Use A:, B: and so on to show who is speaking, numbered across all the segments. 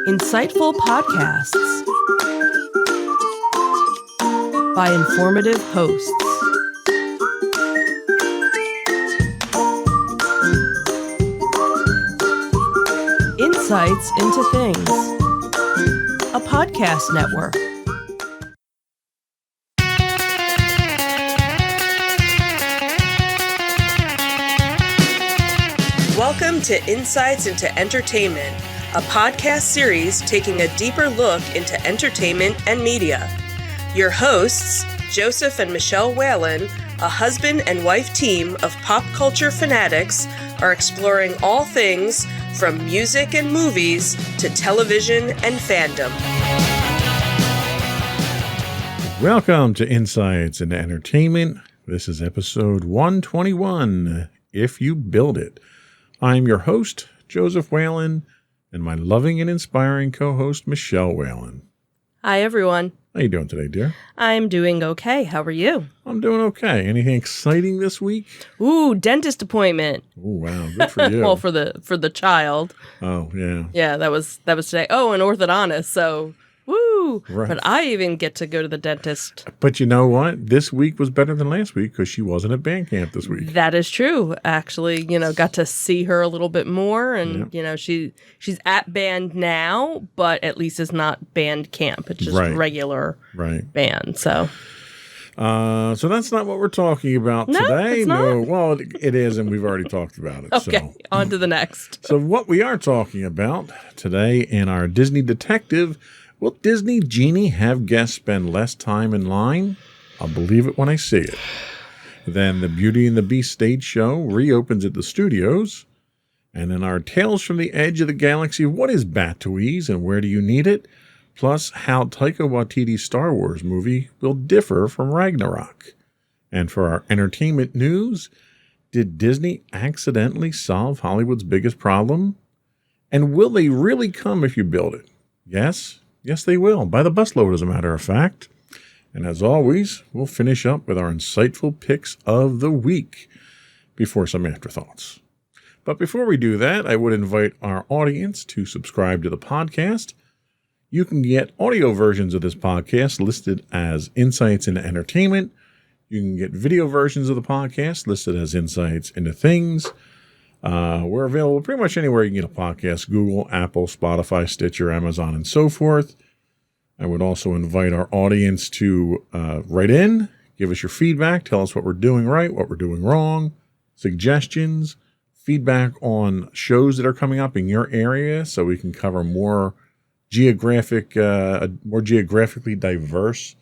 A: Insightful podcasts by informative hosts. Insights into Things, a podcast network. Welcome to Insights into Entertainment, a podcast series taking a deeper look into entertainment and media. Your hosts, Joseph and Michelle Whalen, a husband and wife team of pop culture fanatics, are exploring all things from music and movies to television and fandom.
B: Welcome to Insights into Entertainment. This is episode 121, If You Build It. I'm your host, Joseph Whalen, and my loving and inspiring co-host, Michelle Whalen.
A: Hi, everyone.
B: How you doing today, dear?
A: I'm doing okay. How are you?
B: I'm doing okay. Anything exciting this week?
A: Ooh, dentist appointment.
B: Oh, wow. Good for you.
A: Well, for the child.
B: Oh, yeah.
A: Yeah, that was today. Oh, an orthodontist. So, woo.
B: Right.
A: But I even get to go to the dentist.
B: But you know what? This week was better than last week because she wasn't at band camp this week.
A: That is true. Actually, got to see her a little bit more, and she's at band now, but at least it's not band camp. It's just regular band. So that's not what we're talking about today. It's not.
B: No, well, it is, and we've already talked about it.
A: Okay,
B: so.
A: On to the next.
B: So what we are talking about today in our Disney Detective, will Disney Genie have guests spend less time in line? I'll believe it when I see it. Then the Beauty and the Beast stage show reopens at the studios. And in our Tales from the Edge of the Galaxy, what is Batuuese and where do you need it? Plus, how Taika Waititi's Star Wars movie will differ from Ragnarok. And for our entertainment news, did Disney accidentally solve Hollywood's biggest problem? And will they really come if you build it? Yes, they will. By the busload, as a matter of fact. And as always, we'll finish up with our insightful picks of the week before some afterthoughts. But before we do that, I would invite our audience to subscribe to the podcast. You can get audio versions of this podcast listed as Insights into Entertainment. You can get video versions of the podcast listed as Insights into Things. We're available pretty much anywhere you can get a podcast: Google, Apple, Spotify, Stitcher, Amazon, and so forth. I would also invite our audience to write in, give us your feedback, tell us what we're doing right, what we're doing wrong, suggestions, feedback on shows that are coming up in your area so we can cover a more geographically diverse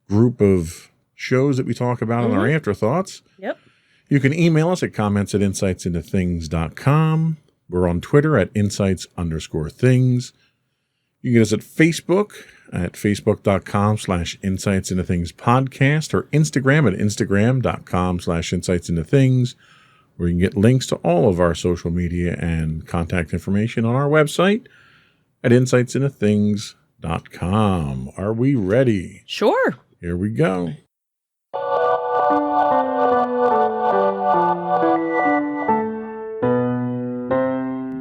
B: group of shows that we talk about in our afterthoughts.
A: Yep.
B: You can email us at comments@insightsintothings.com. We're on Twitter at insights_things. You can get us at Facebook at facebook.com/insightsintothingspodcast or Instagram at instagram.com/insightsintothings, where you can get links to all of our social media and contact information on our website at insightsintothings.com. Are we ready?
A: Sure.
B: Here we go.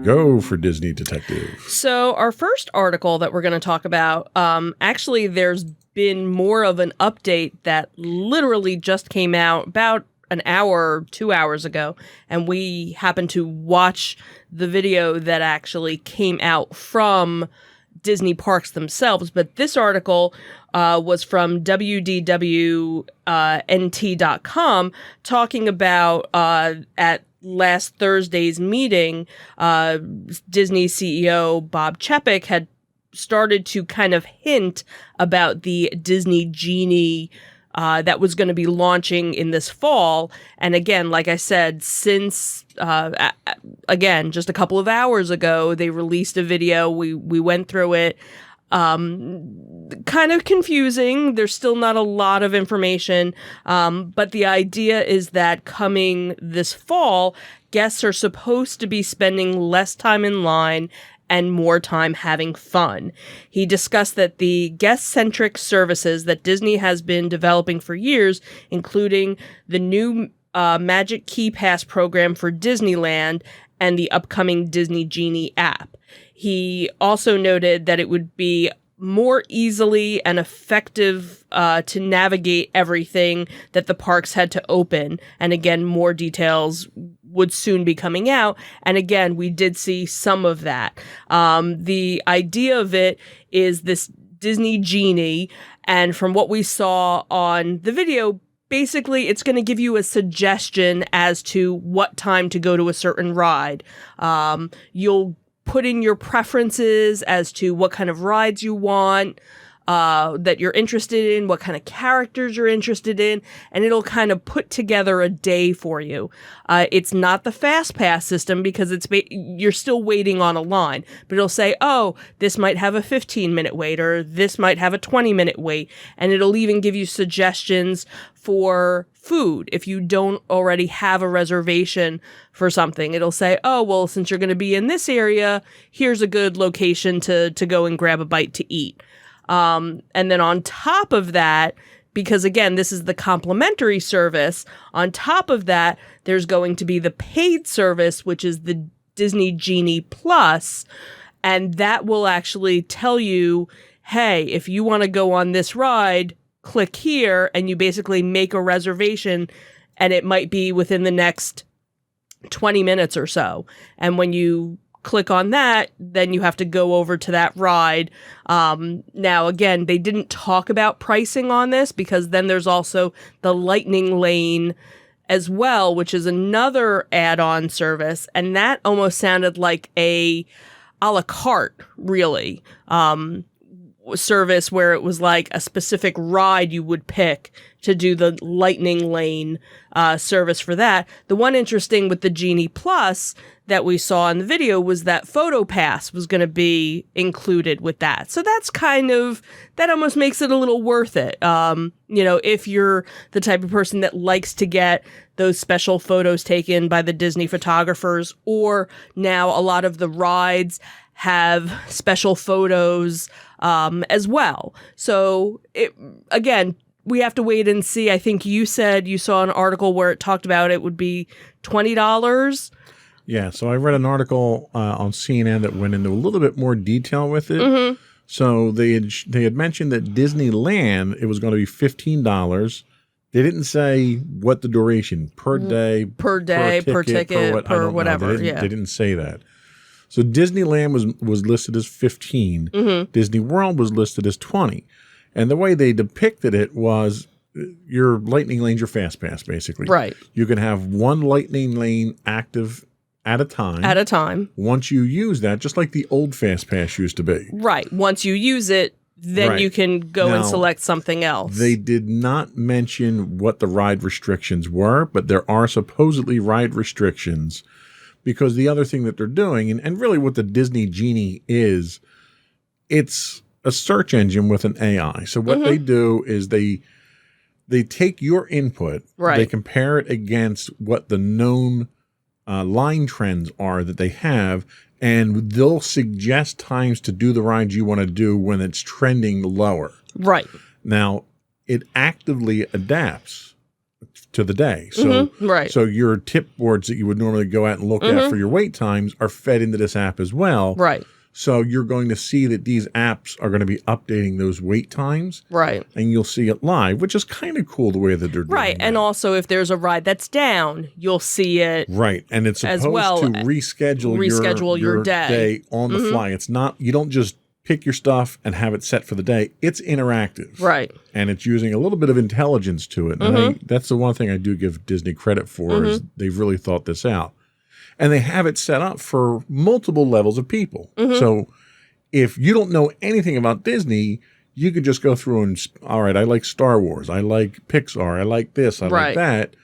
B: Go for Disney Detective.
A: So our first article that we're going to talk about, actually there's been more of an update that literally just came out about an hour, 2 hours ago, and we happened to watch the video that actually came out from Disney parks themselves. But this article was from wdwnt.com talking about at last Thursday's meeting, Disney CEO Bob Chapek had started to kind of hint about the Disney Genie that was going to be launching in this fall. And again, like I said, since, again, just a couple of hours ago, they released a video. We went through it. Kind of confusing. There's still not a lot of information, but the idea is that coming this fall, guests are supposed to be spending less time in line and more time having fun. He discussed that the guest-centric services that Disney has been developing for years, including the new Magic Key Pass program for Disneyland and the upcoming Disney Genie app. He also noted that it would be more easily and effective to navigate everything that the parks had to open. And again, more details would soon be coming out. And again, we did see some of that. The idea of it is this Disney Genie. And from what we saw on the video, basically, it's going to give you a suggestion as to what time to go to a certain ride. You'll put in your preferences as to what kind of rides you want, that you're interested in, what kind of characters you're interested in, and it'll kind of put together a day for you. It's not the fast pass system because you're still waiting on a line, but it'll say, oh, this might have a 15-minute wait, or this might have a 20-minute wait, and it'll even give you suggestions for food. If you don't already have a reservation for something, it'll say, oh, well, since you're going to be in this area, here's a good location to go and grab a bite to eat. And then on top of that, because again, this is the complimentary service, on top of that, there's going to be the paid service, which is the Disney Genie Plus, and that will actually tell you, hey, if you want to go on this ride, click here, and you basically make a reservation, and it might be within the next 20 minutes or so. And when you click on that, then you have to go over to that ride. Now, again, they didn't talk about pricing on this because then there's also the Lightning Lane as well, which is another add-on service. And that almost sounded like a la carte, really, service where it was like a specific ride you would pick to do the Lightning Lane service for that. The one interesting with the Genie Plus that we saw in the video was that Photo Pass was going to be included with that. So that's that almost makes it a little worth it. If you're the type of person that likes to get those special photos taken by the Disney photographers, or now a lot of the rides have special photos as well. So again, we have to wait and see. I think you said you saw an article where it talked about it would be $20.
B: Yeah, so I read an article on CNN that went into a little bit more detail with it. Mm-hmm. So they had mentioned that Disneyland, it was going to be $15. They didn't say what the duration, per day,
A: per ticket, per whatever.
B: They didn't say that. So Disneyland was listed as $15. Mm-hmm. Disney World was listed as $20. And the way they depicted it was your Lightning Lane's your Fast Pass, basically.
A: Right.
B: You can have one Lightning Lane active at a time. Once you use that, just like the old Fast Pass used to be.
A: Right. Once you use it, then you can go and select something else.
B: They did not mention what the ride restrictions were, but there are supposedly ride restrictions because the other thing that they're doing, and really what the Disney Genie is, it's a search engine with an AI. So what they do is they take your input, they compare it against what the known line trends are that they have, and they'll suggest times to do the rides you want to do when it's trending lower. Right. Now, it actively adapts to the day. So, so your tip boards that you would normally go out and look at for your wait times are fed into this app as well. Right. So you're going to see that these apps are going to be updating those wait times. Right. And you'll see it live, which is kind of cool the way that they're doing
A: Right. And also if there's a ride that's down, you'll see it.
B: Right. And it's supposed to reschedule your day on the fly. It's not, you don't just pick your stuff and have it set for the day. It's interactive. Right. And it's using a little bit of intelligence to it. And that's the one thing I do give Disney credit for is they've really thought this out. And they have it set up for multiple levels of people. So if you don't know anything about Disney, you could just go through and, all right, I like Star Wars. I like Pixar. I like this. I like that.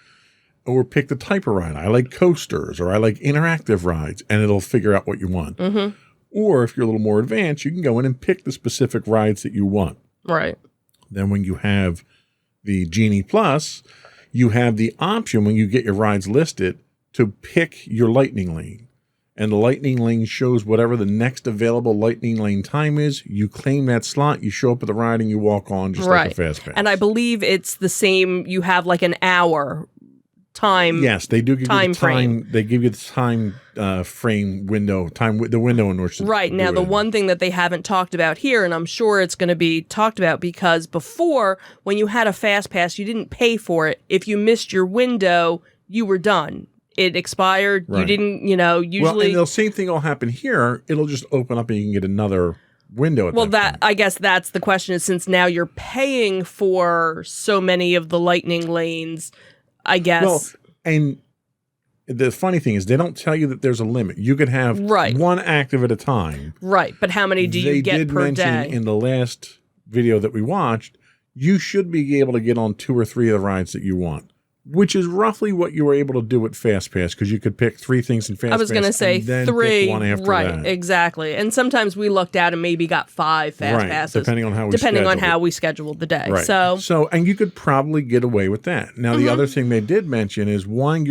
B: Or pick the type of ride. I like coasters or I like interactive rides. And it'll figure out what you want. Or if you're a little more advanced, you can go in and pick the specific rides that you want. Right. Then when you have the Genie Plus, you have the option when you get your rides listed to pick your Lightning Lane. And the Lightning Lane shows whatever the next available Lightning Lane time is. You claim that slot, you show up at the ride, and you walk on just like a Fast Pass.
A: And I believe it's the same, you have like an hour time.
B: Yes, they do give
A: time
B: you the time. They give you the time frame window, the window in which to
A: Right. Now, the one thing that they haven't talked about here, and I'm sure it's going to be talked about, because before, when you had a fast pass, you didn't pay for it. If you missed your window, you were done. It expired.
B: Right.
A: You didn't, usually.
B: Well, and the same thing will happen here. It'll just open up and you can get another window at that point.
A: I guess that's the question, is since now you're paying for so many of the lightning lanes, I guess.
B: Well, and the funny thing is they don't tell you that there's a limit. You could have one active at a time.
A: Right. But how many do you get per day? They did mention
B: in the last video that we watched, you should be able to get on 2 or 3 of the rides that you want, which is roughly what you were able to do at Fast Pass, because you could pick 3 things in Fast Pass.
A: I was going to say 3.
B: Pick one after that.
A: Exactly. And sometimes we looked at and maybe got 5 Fast Passes.
B: Depending on how we scheduled
A: the day.
B: Right. So, and you could probably get away with that. Now, the other thing they did mention is, one,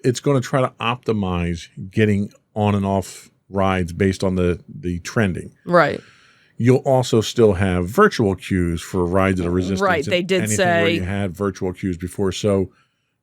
B: it's going to try to optimize getting on and off rides based on the trending.
A: Right.
B: You'll also still have virtual queues for rides at a resistance.
A: Right, they did say
B: where you had virtual queues before. So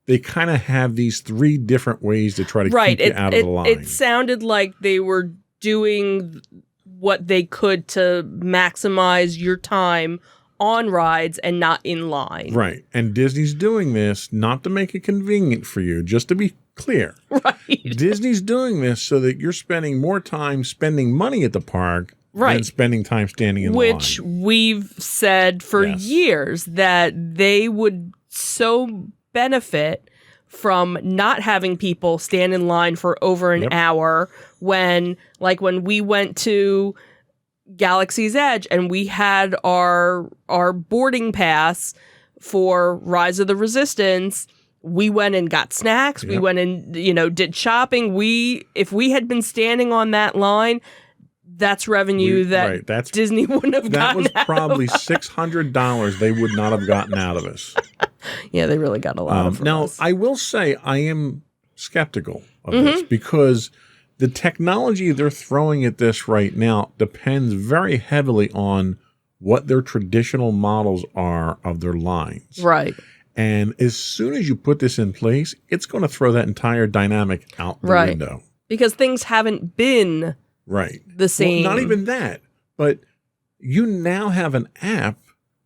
B: they kind of have these 3 different ways to try to keep you out of the line.
A: It sounded like they were doing what they could to maximize your time on rides and not in line.
B: Right. And Disney's doing this not to make it convenient for you, just to be clear.
A: Right.
B: Disney's doing this so that you're spending more time spending money at the park than spending time standing in line.
A: Which we've said for years that they would so benefit from not having people stand in line for over an hour when we went to Galaxy's Edge and we had our boarding pass for Rise of the Resistance. We went and got snacks. We went and did shopping. If we had been standing on that line, that's revenue that Disney wouldn't have gotten.
B: That was probably $600 they would not have gotten out of us.
A: Yeah, they really got a lot of
B: now,
A: us.
B: I will say I am skeptical of this, because the technology they're throwing at this right now depends very heavily on what their traditional models are of their lines.
A: Right.
B: And as soon as you put this in place, it's going to throw that entire dynamic out the window.
A: Because things haven't been the same.
B: Well, not even that, but you now have an app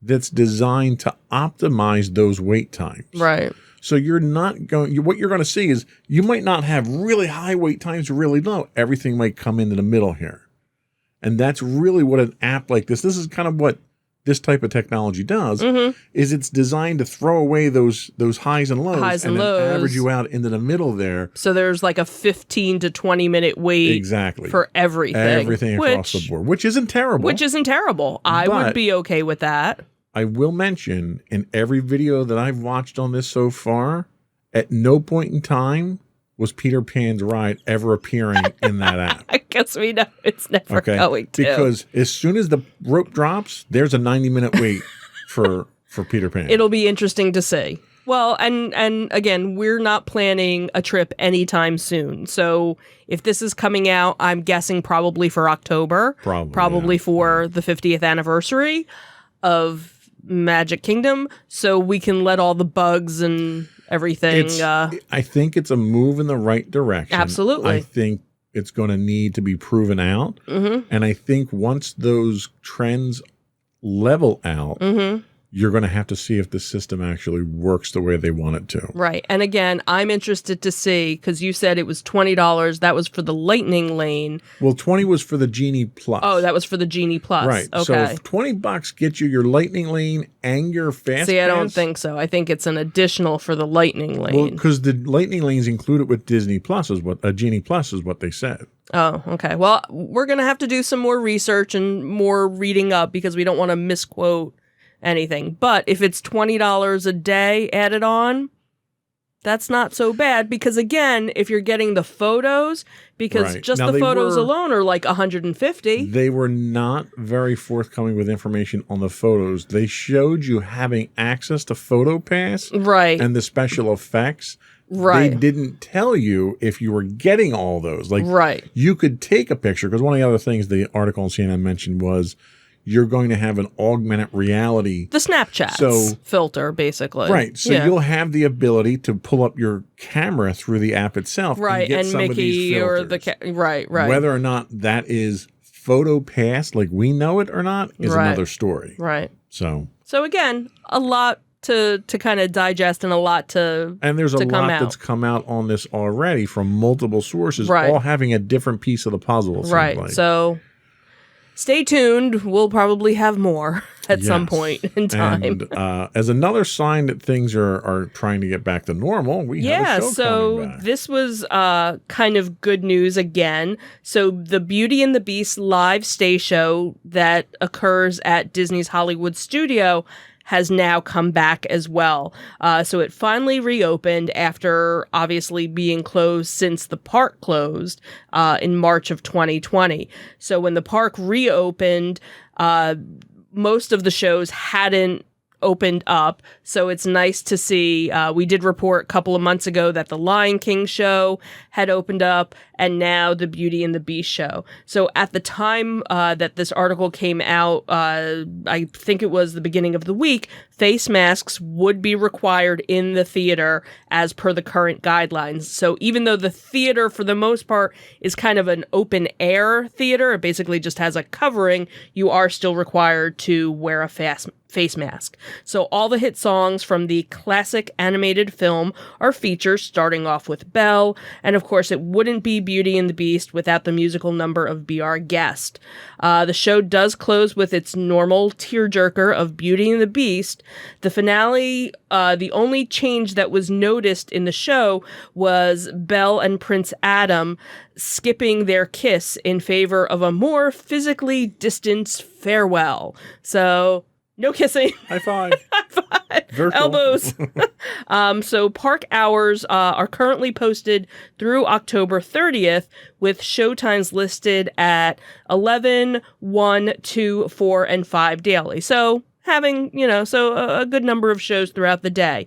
B: that's designed to optimize those wait times.
A: Right.
B: So you're not going. What you're going to see is you might not have really high wait times or really low. Everything might come into the middle here, and that's really what an app like this. This is kind of what this type of technology does. Is it's designed to throw away those highs and lows, and then average you out into the middle there.
A: So there's like a 15 to 20 minute wait for everything
B: across the board, which isn't terrible.
A: I would be okay with that.
B: I will mention, in every video that I've watched on this so far, at no point in time was Peter Pan's ride ever appearing in that app.
A: I guess we know it's never going to.
B: Because as soon as the rope drops, there's a 90-minute wait for Peter Pan.
A: It'll be interesting to see. Well, and again, we're not planning a trip anytime soon. So if this is coming out, I'm guessing probably for October. Probably for the 50th anniversary of Magic Kingdom, so we can let all the bugs and everything.
B: I think it's a move in the right direction.
A: Absolutely.
B: I think it's going to need to be proven out. And I think once those trends level out, you're going to have to see if the system actually works the way they want it to.
A: Right. And again, I'm interested to see, because you said it was $20. That was for the Lightning Lane.
B: Well, 20 was for the Genie Plus.
A: Oh, that was for the Genie Plus.
B: Right.
A: Okay.
B: So if $20 gets you your Lightning Lane and your Fast
A: See, I
B: Pass,
A: don't think so. I think it's an additional for the Lightning Lane.
B: Well, because the Lightning Lane's included with Disney Plus is what Genie Plus is what they said.
A: Oh, okay. Well, we're going to have to do some more research and more reading up, because we don't want to misquote anything. But if it's $20 a day added on, that's not so bad, because again, if you're getting the photos, because just the photos alone are like $150.
B: They were not very forthcoming with information on the photos. They showed you having access to PhotoPass and the special effects. They didn't tell you if you were getting all those. You could take a picture, because one of the other things the article on CNN mentioned was you're going to have an augmented reality.
A: The Snapchat filter, basically.
B: Right. So you'll have the ability to pull up your camera through the app itself.
A: Right.
B: And get some
A: Mickey
B: of these filters.
A: or the right.
B: Whether or not that is photo pass like we know it or not is another story.
A: Right.
B: So
A: again, a lot to kind of digest and a lot to
B: and there's a lot
A: out.
B: that's come out on this already from multiple sources, all having a different piece of the puzzle.
A: Right. Like. So stay tuned. We'll probably have more at some point in time.
B: And as another sign that things are trying to get back to normal, we have a show coming back.
A: This was kind of good news again. So the Beauty and the Beast live stay show that occurs at Disney's Hollywood studio has now come back as well. So it finally reopened after obviously being closed since the park closed in March of 2020. So when the park reopened, most of the shows hadn't opened up. So it's nice to see. We did report a couple of months ago that the Lion King show had opened up, and now the Beauty and the Beast show. So at the time that this article came out, I think it was the beginning of the week, face masks would be required in the theater as per the current guidelines. So even though the theater, for the most part, is kind of an open air theater, it basically just has a covering, you are still required to wear a face mask. So all the hit songs from the classic animated film are featured, starting off with Belle, and of course it wouldn't be Beauty and the Beast without the musical number of Be Our Guest. The show does close with its normal tearjerker of Beauty and the Beast. The finale, the only change that was noticed in the show was Belle and Prince Adam skipping their kiss in favor of a more physically distanced farewell. So no kissing.
B: High five.
A: High five. Elbows. So park hours are currently posted through October 30th, with showtimes listed at 11, 1, 2, 4, and 5 daily. So having, a good number of shows throughout the day.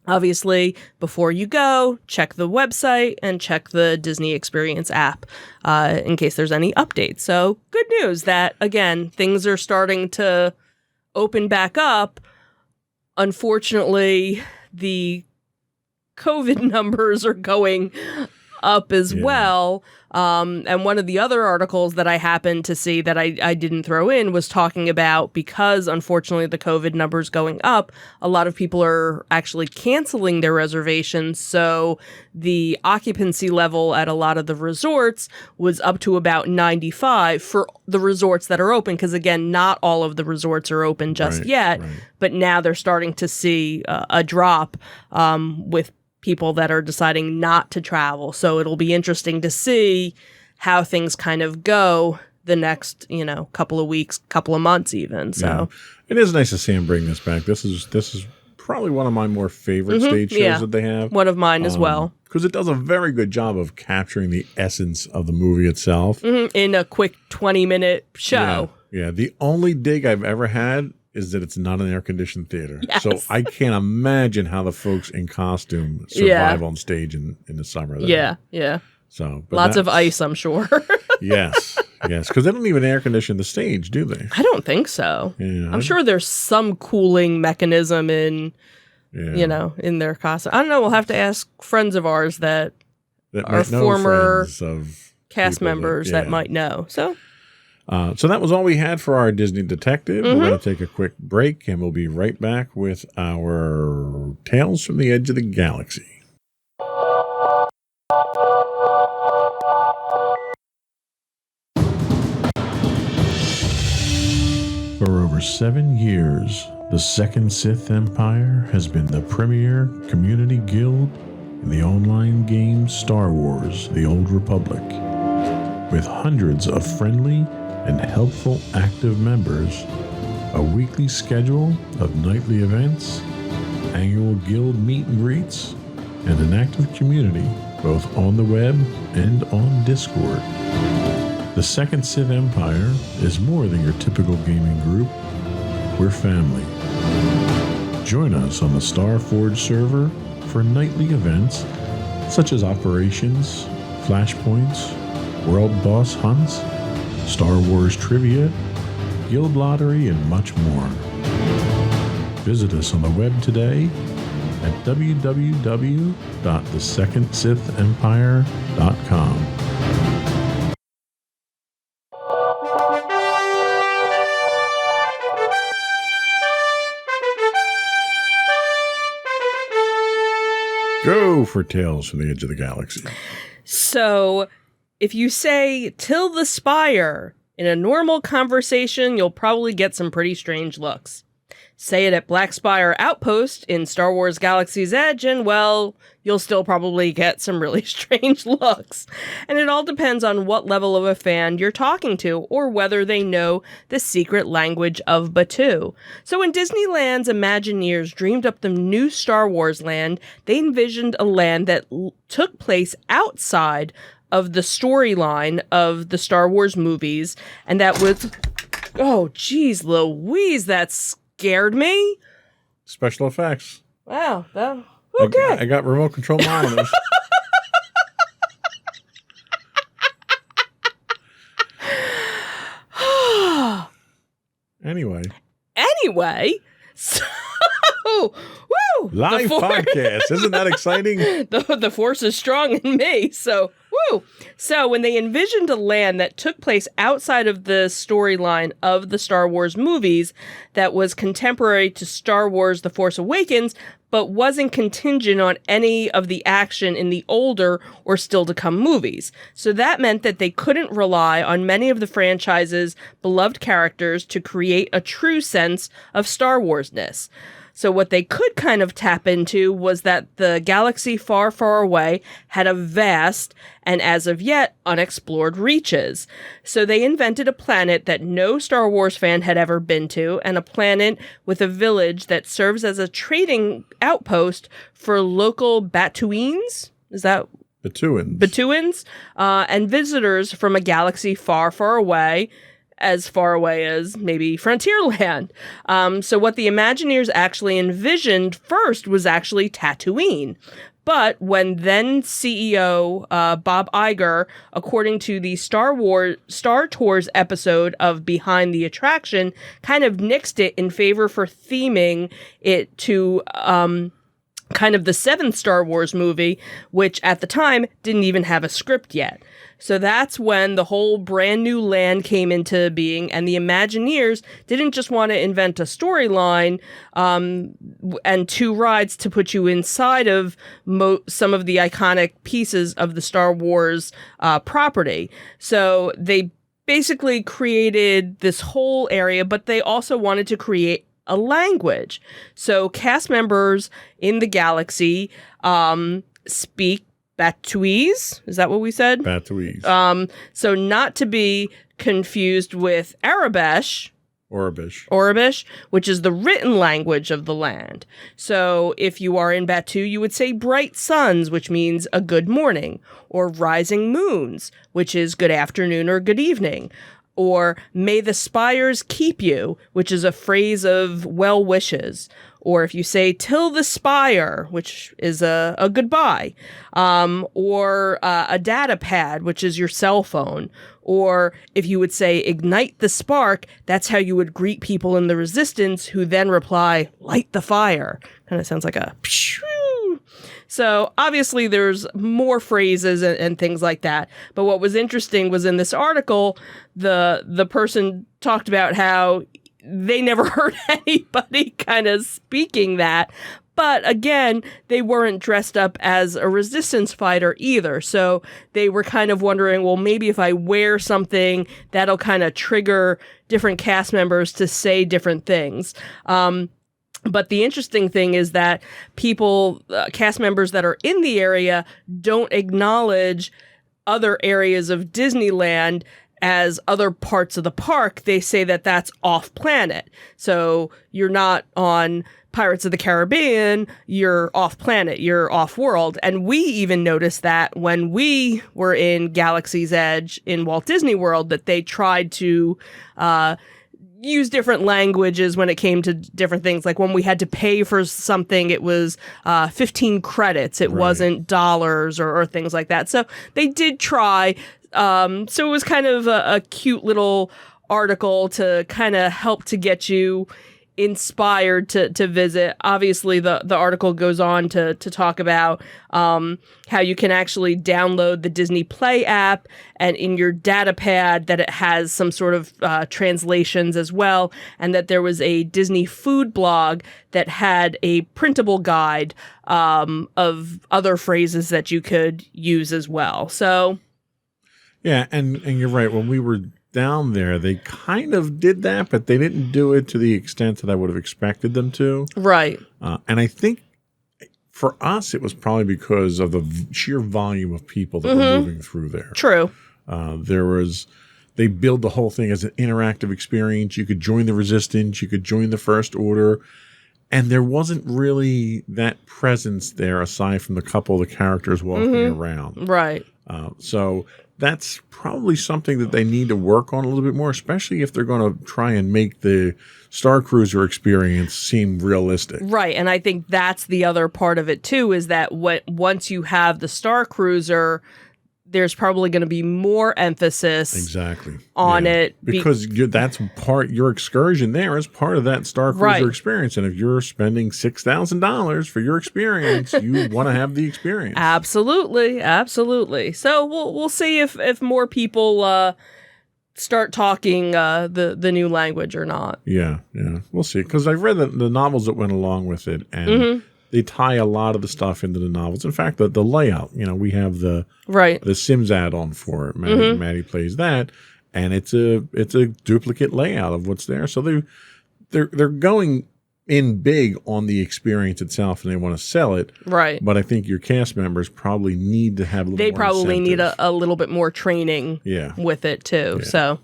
A: Obviously, before you go, check the website and check the Disney Experience app in case there's any updates. So good news that, again, things are starting to open back up. Unfortunately, the COVID numbers are going up as well. And one of the other articles that I happened to see that I didn't throw in was talking about, because unfortunately the COVID numbers going up, a lot of people are actually canceling their reservations. So the occupancy level at a lot of the resorts was up to about 95 for the resorts that are open. Because again, not all of the resorts are open just yet, but now they're starting to see a drop with people that are deciding not to travel. So it'll be interesting to see how things kind of go the next, couple of weeks, couple of months even. So
B: it is nice to see them bring this back. This is probably one of my more favorite stage shows that they have.
A: One of mine as well.
B: Because it does a very good job of capturing the essence of the movie itself.
A: In a quick 20-minute show.
B: Yeah. The only dig I've ever had is that it's not an air-conditioned theater.
A: Yes.
B: So I can't imagine how the folks in costume survive on stage in the summer.
A: There. Yeah.
B: So
A: lots of ice, I'm sure.
B: Yes, because they don't even air-condition the stage, do they?
A: I don't think so.
B: Yeah,
A: I'm sure there's some cooling mechanism in, in their costume. I don't know. We'll have to ask friends of ours that are former cast members that might know.
B: So that was all we had for our Disney Detective. We're going to take a quick break, and we'll be right back with our Tales from the Edge of the Galaxy. For over 7 years, the Second Sith Empire has been the premier community guild in the online game Star Wars: The Old Republic. With hundreds of friendly and helpful active members, a weekly schedule of nightly events, annual guild meet and greets, and an active community both on the web and on Discord. The Second Sith Empire is more than your typical gaming group. We're family. Join us on the Starforge server for nightly events such as operations, flashpoints, world boss hunts, Star Wars trivia, guild lottery, and much more. Visit us on the web today at www.thesecondsithempire.com. Go for Tales from the Edge of the Galaxy.
A: So, if you say "till the spire" in a normal conversation, you'll probably get some pretty strange looks. Say it at Black Spire Outpost in Star Wars Galaxy's Edge, and, well, you'll still probably get some really strange looks. And it all depends on what level of a fan you're talking to, or whether they know the secret language of Batuu. So when Disneyland's Imagineers dreamed up the new Star Wars land, they envisioned a land that took place outside of the storyline of the Star Wars movies, and that was... Oh, geez, Louise, that scared me.
B: Special effects.
A: Wow. Okay.
B: I got remote control monitors. Anyway, so... Woo! Live podcast. Isn't that exciting?
A: The force is strong in me, so... Woo! So when they envisioned a land that took place outside of the storyline of the Star Wars movies that was contemporary to Star Wars The Force Awakens, but wasn't contingent on any of the action in the older or still to come movies. So that meant that they couldn't rely on many of the franchise's beloved characters to create a true sense of Star Wars-ness. So what they could kind of tap into was that the galaxy far, far away had a vast and as of yet unexplored reaches. So they invented a planet that no Star Wars fan had ever been to, and a planet with a village that serves as a trading outpost for local Batuuens. Is that... Batuuens, and visitors from a galaxy far, far away as maybe Frontierland. So what the Imagineers actually envisioned first was actually Tatooine. But when then CEO Bob Iger, according to the Star Tours episode of Behind the Attraction, kind of nixed it in favor for theming it to kind of the seventh Star Wars movie, which at the time didn't even have a script yet. So that's when the whole brand new land came into being, and the Imagineers didn't just want to invent a storyline and two rides to put you inside of some of the iconic pieces of the Star Wars property. So they basically created this whole area, but they also wanted to create a language. So cast members in the galaxy speak Batuuese. Is that what we said?
B: Batuuese.
A: So not to be confused with Arabish, which is the written language of the land. So if you are in Batuu, you would say bright suns, which means a good morning, or rising moons, which is good afternoon or good evening. Or may the spires keep you, which is a phrase of well wishes. Or if you say till the spire, which is a goodbye. Or a data pad, which is your cell phone. Or if you would say ignite the spark, that's how you would greet people in the resistance who then reply, light the fire. Kind of sounds like a pshoo. So obviously there's more phrases and things like that. But what was interesting was in this article, the person talked about how they never heard anybody kind of speaking that. But again, they weren't dressed up as a resistance fighter either. So they were kind of wondering, well, maybe if I wear something, that'll kind of trigger different cast members to say different things. But the interesting thing is that people, cast members that are in the area, don't acknowledge other areas of Disneyland as other parts of the park. They say that that's off planet. So you're not on Pirates of the Caribbean, you're off planet, you're off world. And we even noticed that when we were in Galaxy's Edge in Walt Disney World, that they tried to use different languages when it came to different things. Like when we had to pay for something, it was 15 credits. It wasn't dollars or things like that. So they did try. So it was kind of a cute little article to kind of help to get you inspired to visit. Obviously, the article goes on to talk about how you can actually download the Disney Play app, and in your data pad that it has some sort of translations as well, and that there was a Disney food blog that had a printable guide of other phrases that you could use as well. So,
B: yeah, and you're right. When we were down there, they kind of did that, but they didn't do it to the extent that I would have expected them to.
A: Right.
B: And I think for us, it was probably because of the sheer volume of people that were moving through there.
A: True.
B: They build the whole thing as an interactive experience. You could join the Resistance, you could join the First Order, and there wasn't really that presence there aside from the couple of the characters walking around.
A: Right.
B: So that's probably something that they need to work on a little bit more, especially if they're going to try and make the Star Cruiser experience seem realistic.
A: Right, and I think that's the other part of it too, is that once you have the Star Cruiser, there's probably going to be more emphasis on it.
B: Because that's part, your excursion there is part of that Star Cruiser experience. And if you're spending $6,000 for your experience, you want to have the experience.
A: Absolutely. Absolutely. So we'll see if more people start talking the new language or not.
B: Yeah. We'll see. Because I've read the novels that went along with it, and they tie a lot of the stuff into the novels. In fact, the layout, we have the Sims add-on for it. Maddie plays that, and it's a duplicate layout of what's there. So they're going in big on the experience itself, and they want to sell it.
A: Right.
B: But I think your cast members probably need to have a little more
A: They probably need
B: incentive.
A: a little bit more training with it too.
B: Yeah.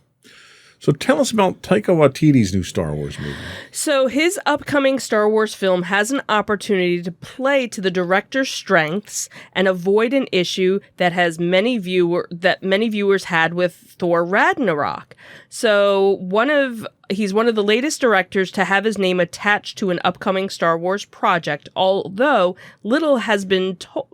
B: So tell us about Taika Waititi's new Star Wars movie.
A: So his upcoming Star Wars film has an opportunity to play to the director's strengths and avoid an issue that many viewers had with Thor Ragnarok. So he's one of the latest directors to have his name attached to an upcoming Star Wars project, although little has been told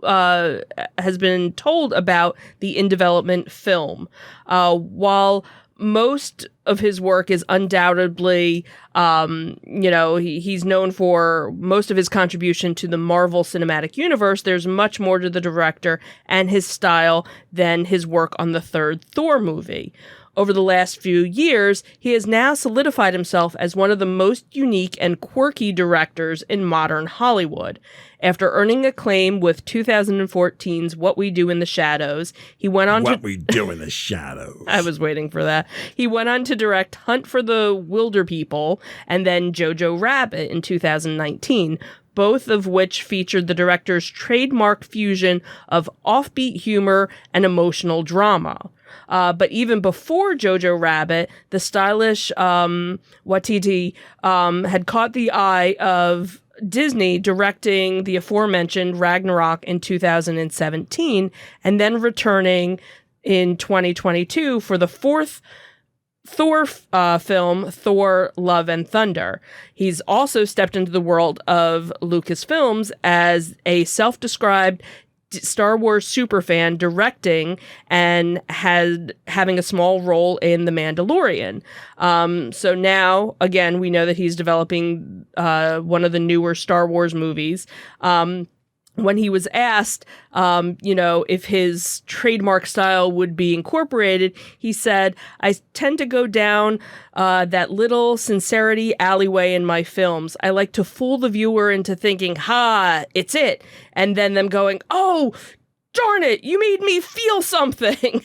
A: about the in development film. While most of his work is undoubtedly, he's known for most of his contribution to the Marvel Cinematic Universe. There's much more to the director and his style than his work on the third Thor movie. Over the last few years, he has now solidified himself as one of the most unique and quirky directors in modern Hollywood. After earning acclaim with 2014's What We Do in the Shadows, he went on
B: What We Do in the Shadows.
A: I was waiting for that. He went on to direct Hunt for the Wilder People and then Jojo Rabbit in 2019, both of which featured the director's trademark fusion of offbeat humor and emotional drama. But even before Jojo Rabbit, the stylish Waititi had caught the eye of Disney, directing the aforementioned Ragnarok in 2017, and then returning in 2022 for the fourth Thor film, Thor: Love and Thunder. He's also stepped into the world of Lucasfilms as a self-described Star Wars superfan, directing and having a small role in The Mandalorian. So now, again, we know that he's developing one of the newer Star Wars movies. When he was asked, if his trademark style would be incorporated, he said, "I tend to go down that little sincerity alleyway in my films. I like to fool the viewer into thinking, it's it. And then them going, oh, darn it, you made me feel something."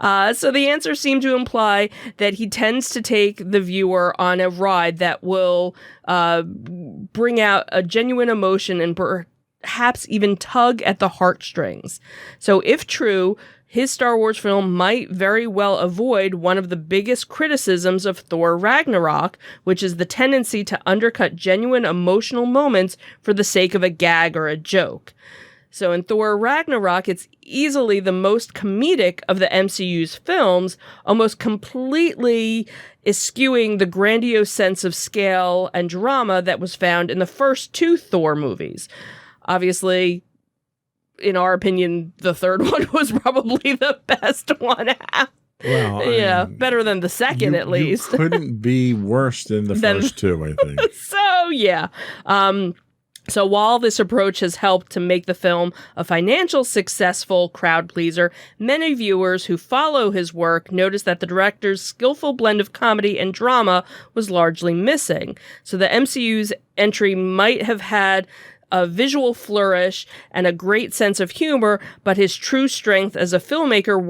A: So the answer seemed to imply that he tends to take the viewer on a ride that will bring out a genuine emotion and perhaps even tug at the heartstrings. So if true, his Star Wars film might very well avoid one of the biggest criticisms of Thor Ragnarok, which is the tendency to undercut genuine emotional moments for the sake of a gag or a joke. So in Thor Ragnarok, it's easily the most comedic of the MCU's films, almost completely eschewing the grandiose sense of scale and drama that was found in the first two Thor movies. Obviously, in our opinion, the third one was probably the best one
B: Well,
A: yeah, better than the second at least.
B: You couldn't be worse than the first two, I think.
A: So, yeah. So while this approach has helped to make the film a financial successful crowd pleaser, many viewers who follow his work notice that the director's skillful blend of comedy and drama was largely missing. So the MCU's entry might have had a visual flourish and a great sense of humor, but his true strength as a filmmaker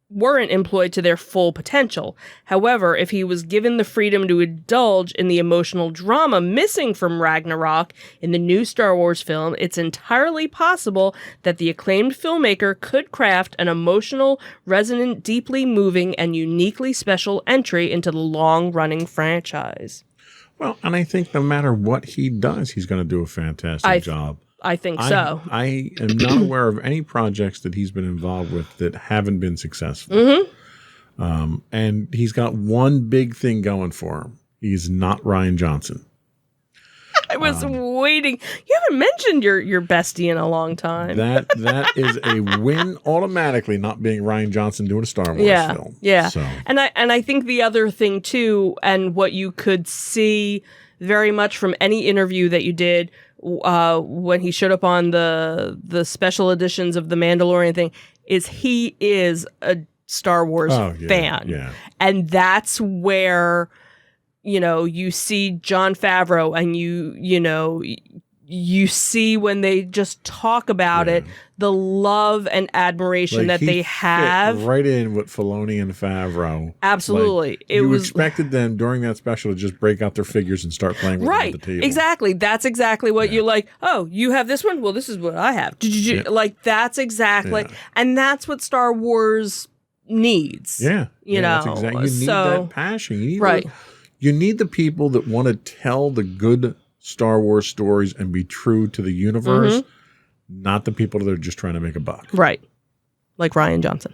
A: weren't employed to their full potential. However, if he was given the freedom to indulge in the emotional drama missing from Ragnarok in the new Star Wars film, it's entirely possible that the acclaimed filmmaker could craft an emotional, resonant, deeply moving, and uniquely special entry into the long-running franchise.
B: Well, and I think no matter what he does, he's going to do a fantastic job.
A: I think so.
B: I am not aware of any projects that he's been involved with that haven't been successful.
A: Mm-hmm.
B: And he's got one big thing going for him. He's not Rian Johnson.
A: I was waiting. You haven't mentioned your bestie in a long time.
B: That is a win automatically, not being Rian Johnson doing a Star Wars film.
A: Yeah.
B: So.
A: And I think the other thing too, and what you could see very much from any interview that you did when he showed up on the special editions of the Mandalorian thing, is he is a Star Wars fan.
B: Yeah.
A: And that's where, you see Jon Favreau and you see when they just talk about it, the love and admiration that they have.
B: Right in with Filoni and Favreau.
A: Absolutely.
B: Like, you expected them during that special to just break out their figures and start playing with them at the table.
A: Exactly. That's exactly what you're like, oh, you have this one? Well, this is what I have. Like, that's exactly. And that's what Star Wars needs.
B: Yeah.
A: That's
B: exactly. You need that passion. You need the people that want to tell the good Star Wars stories and be true to the universe, not the people that are just trying to make a buck.
A: Right. Like Rian Johnson.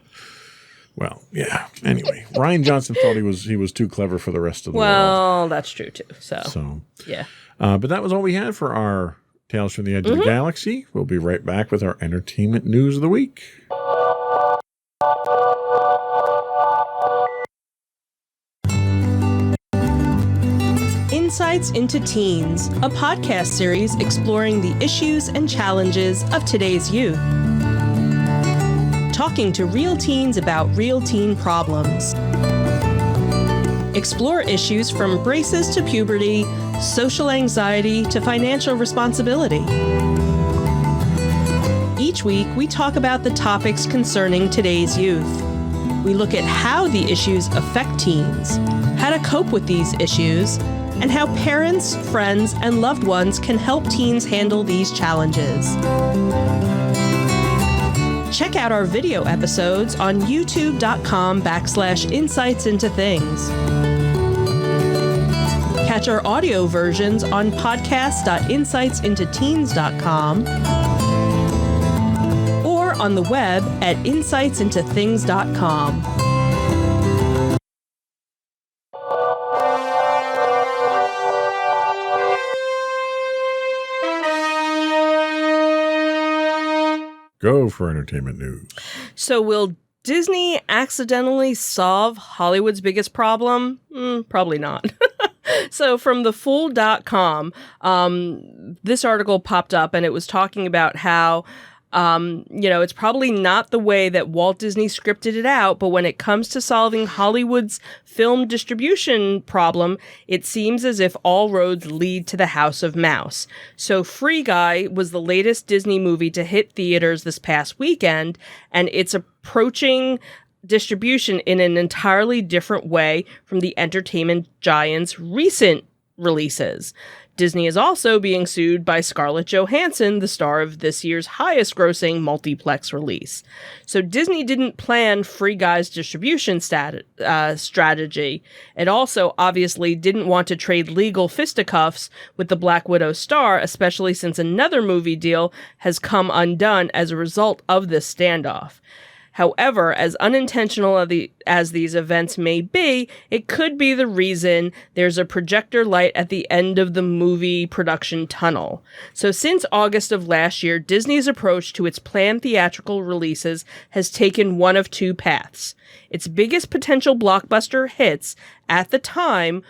B: Well, yeah. Anyway, Rian Johnson thought he was too clever for the rest of the world.
A: Well, that's true too. So yeah.
B: But that was all we had for our Tales from the Edge of the Galaxy. We'll be right back with our entertainment news of the week.
A: Insights into Teens, a podcast series exploring the issues and challenges of today's youth. Talking to real teens about real teen problems. Explore issues from braces to puberty, social anxiety to financial responsibility. Each week, we talk about the topics concerning today's youth. We look at how the issues affect teens, how to cope with these issues, and how parents, friends, and loved ones can help teens handle these challenges. Check out our video episodes on youtube.com/insightsintothings. Catch our audio versions on podcast.insightsintoteens.com or on the web at insightsintothings.com.
B: Go for entertainment news.
A: So will Disney accidentally solve Hollywood's biggest problem? Probably not. So from thefool.com, this article popped up and it was talking about how it's probably not the way that Walt Disney scripted it out, but when it comes to solving Hollywood's film distribution problem, it seems as if all roads lead to the House of Mouse. So Free Guy was the latest Disney movie to hit theaters this past weekend, and it's approaching distribution in an entirely different way from the entertainment giant's recent releases. Disney is also being sued by Scarlett Johansson, the star of this year's highest-grossing multiplex release. So Disney didn't plan Free Guy's distribution strategy. It also obviously didn't want to trade legal fisticuffs with the Black Widow star, especially since another movie deal has come undone as a result of this standoff. However, as unintentional as these events may be, it could be the reason there's a projector light at the end of the movie production tunnel. So since August of last year, Disney's approach to its planned theatrical releases has taken one of two paths. Its biggest potential blockbuster hits at the time,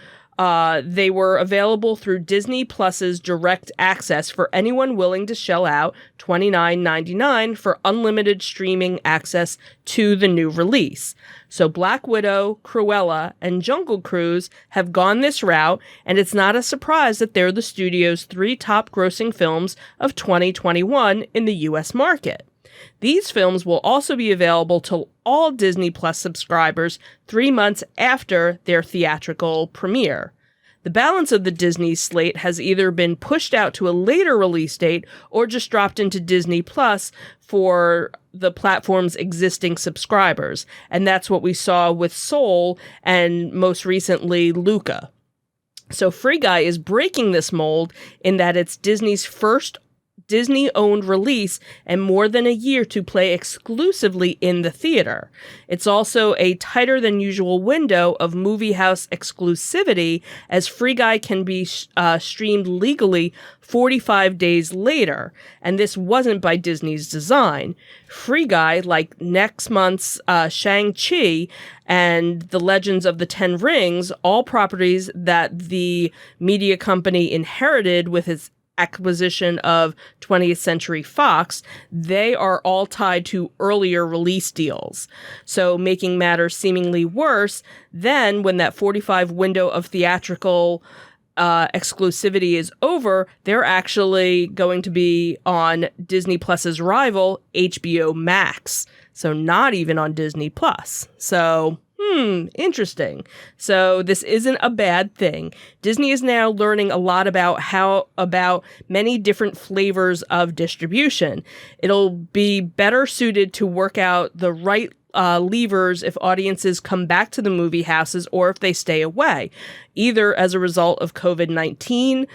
A: they were available through Disney Plus's Direct Access for anyone willing to shell out $29.99 for unlimited streaming access to the new release. So Black Widow, Cruella, and Jungle Cruise have gone this route, and it's not a surprise that they're the studio's 3 top grossing films of 2021 in the US market. These films will also be available to all Disney Plus subscribers 3 months after their theatrical premiere. The balance of the Disney slate has either been pushed out to a later release date or just dropped into Disney Plus for the platform's existing subscribers. And that's what we saw with Soul and most recently Luca. So Free Guy is breaking this mold in that it's Disney's first Disney-owned release and more than a year to play exclusively in the theater. It's also a tighter than usual window of movie house exclusivity, as Free Guy can be streamed legally 45 days later, and this wasn't by Disney's design. Free Guy, like next month's Shang-Chi and The Legends of the Ten Rings, all properties that the media company inherited with its acquisition of 20th Century Fox, they are all tied to earlier release deals. So making matters seemingly worse, then when that 45 window of theatrical exclusivity is over, they're actually going to be on Disney Plus's rival, HBO Max. So not even on Disney Plus. So interesting. So this isn't a bad thing. Disney is now learning a lot about many different flavors of distribution. It'll be better suited to work out the right levers if audiences come back to the movie houses or if they stay away, either as a result of COVID-19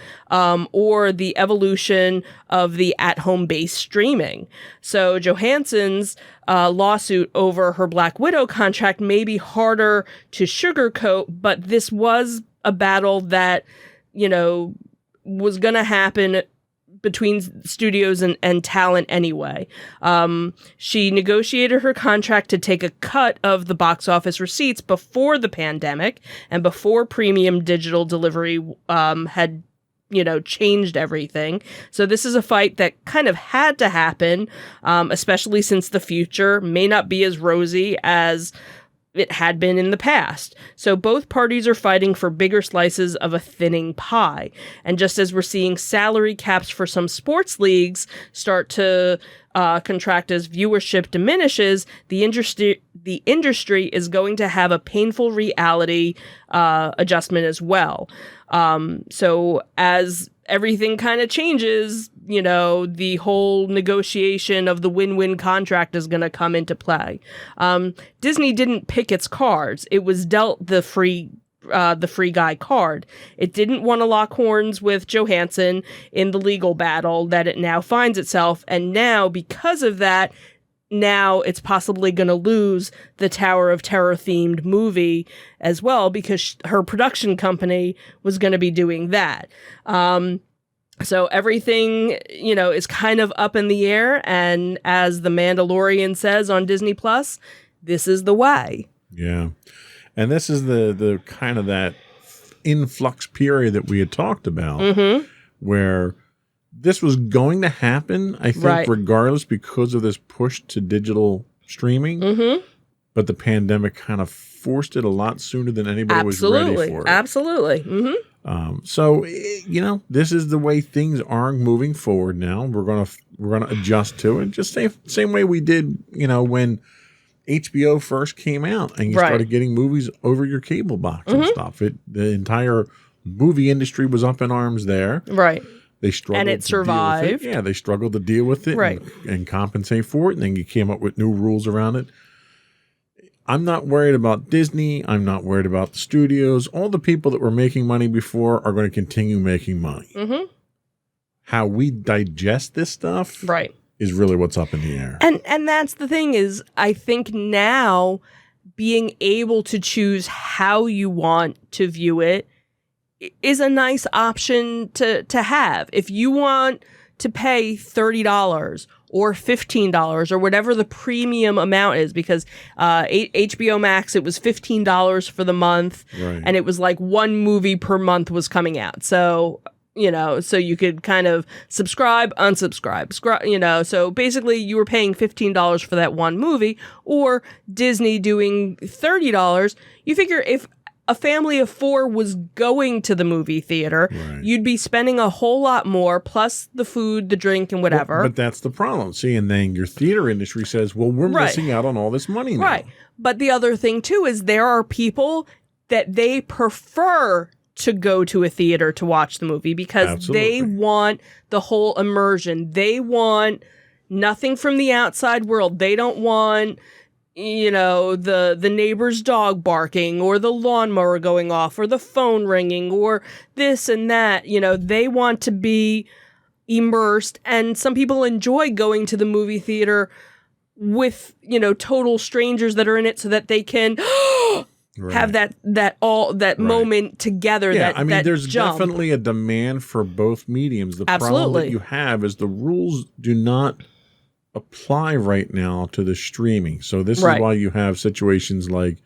A: or the evolution of the at-home based streaming. So Johansson's lawsuit over her Black Widow contract may be harder to sugarcoat, but this was a battle that, was going to happen between studios and talent anyway. She negotiated her contract to take a cut of the box office receipts before the pandemic and before premium digital delivery had changed everything. So this is a fight that kind of had to happen, especially since the future may not be as rosy as it had been in the past. So both parties are fighting for bigger slices of a thinning pie. And just as we're seeing salary caps for some sports leagues start to contract as viewership diminishes, the industry is going to have a painful reality adjustment as well. So as everything kind of changes, the whole negotiation of the win-win contract is going to come into play. Disney didn't pick its cards. It was dealt the free guy card. It didn't want to lock horns with Johansson in the legal battle that it now finds itself. And now, because of that, now it's possibly going to lose the Tower of Terror themed movie as well, because her production company was going to be doing that. So everything, is kind of up in the air. And as The Mandalorian says on Disney Plus, this is the way.
B: Yeah. And this is the kind of that influx period that we had talked about, where this was going to happen, I think, regardless, because of this push to digital streaming. But the pandemic kind of forced it a lot sooner than anybody was ready for it.
A: Absolutely.
B: So, this is the way things are moving forward now. We're gonna adjust to it. Just same way we did, when HBO first came out and you started getting movies over your cable box and stuff. The entire movie industry was up in arms there.
A: Right.
B: They struggled
A: and it survived.
B: Yeah, they struggled to deal with it and compensate for it. And then you came up with new rules around it. I'm not worried about Disney. I'm not worried about the studios. All the people that were making money before are going to continue making money. How we digest this stuff, is really what's up in the air.
A: And that's the thing is, I think now being able to choose how you want to view it is a nice option to have. If you want to pay $30 or $15 or whatever the premium amount is, because HBO Max, it was $15 for the month,
B: Right.
A: and it was like one movie per month was coming out. So, so you could kind of subscribe, unsubscribe, so basically you were paying $15 for that one movie, or Disney doing $30. You figure if a family of 4 was going to the movie theater,
B: Right.
A: you'd be spending a whole lot more, plus the food, the drink, and whatever.
B: But that's the problem. See, and then your theater industry says, well, we're
A: Right.
B: missing out on all this money now.
A: Right. But the other thing, too, is there are people that they prefer to go to a theater to watch the movie because
B: Absolutely.
A: they want the whole immersion. They want nothing from the outside world. They don't want, the neighbor's dog barking or the lawnmower going off or the phone ringing or this and that. They want to be immersed. And some people enjoy going to the movie theater with, total strangers that are in it so that they can
B: Right.
A: have that moment together.
B: Yeah,
A: that
B: there's
A: jump.
B: definitely a demand for both mediums. The problem
A: Absolutely.
B: that you have is the rules do not apply right now to the streaming. So this
A: Right.
B: is why you have situations like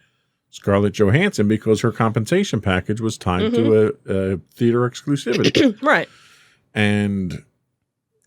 B: Scarlett Johansson, because her compensation package was tied to a theater exclusivity.
A: Right.
B: And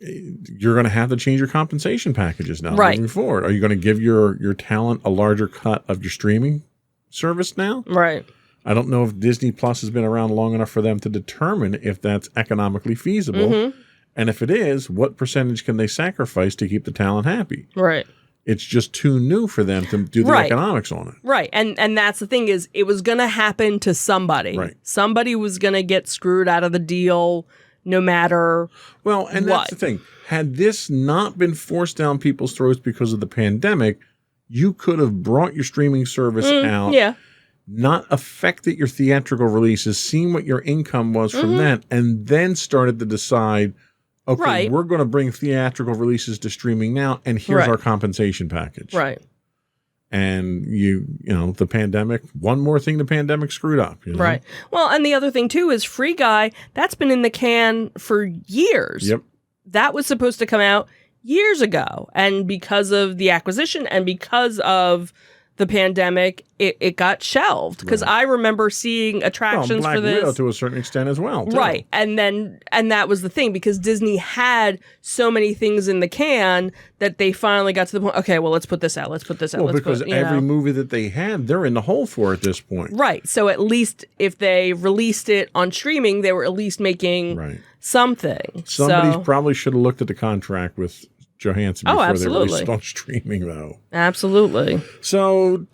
B: you're going to have to change your compensation packages now
A: Right.
B: moving forward. Are you going to give your talent a larger cut of your streaming service now?
A: Right.
B: I don't know if Disney Plus has been around long enough for them to determine if that's economically feasible.
A: Mm-hmm.
B: And if it is, what percentage can they sacrifice to keep the talent happy?
A: Right.
B: It's just too new for them to do the
A: Right.
B: economics on it.
A: Right. And that's the thing is it was going to happen to somebody.
B: Right.
A: Somebody was going to get screwed out of the deal no matter
B: Well, and
A: what.
B: that's the thing. Had this not been forced down people's throats because of the pandemic, you could have brought your streaming service out,
A: Yeah.
B: not affected your theatrical releases, seen what your income was from that, and then started to decide, okay,
A: Right.
B: we're going to bring theatrical releases to streaming now, and here's
A: Right.
B: our compensation package.
A: Right.
B: And the pandemic, one more thing the pandemic screwed up.
A: Right. Well, and the other thing too is Free Guy, that's been in the can for years.
B: Yep.
A: That was supposed to come out years ago. And because of the acquisition and because of the pandemic, it got shelved. Because I remember seeing attractions
B: Black
A: for this.
B: Widow to a certain extent as well. Too.
A: Right. And that was the thing, because Disney had so many things in the can that they finally got to the point, okay, well, let's put this out. Let's put this out.
B: Well, because every movie that they had, they're in the hole for at this point.
A: Right. So at least if they released it on streaming, they were at least making something.
B: Somebody probably should have looked at the contract with Johansson before they released
A: absolutely.
B: it on streaming, though.
A: Absolutely.
B: So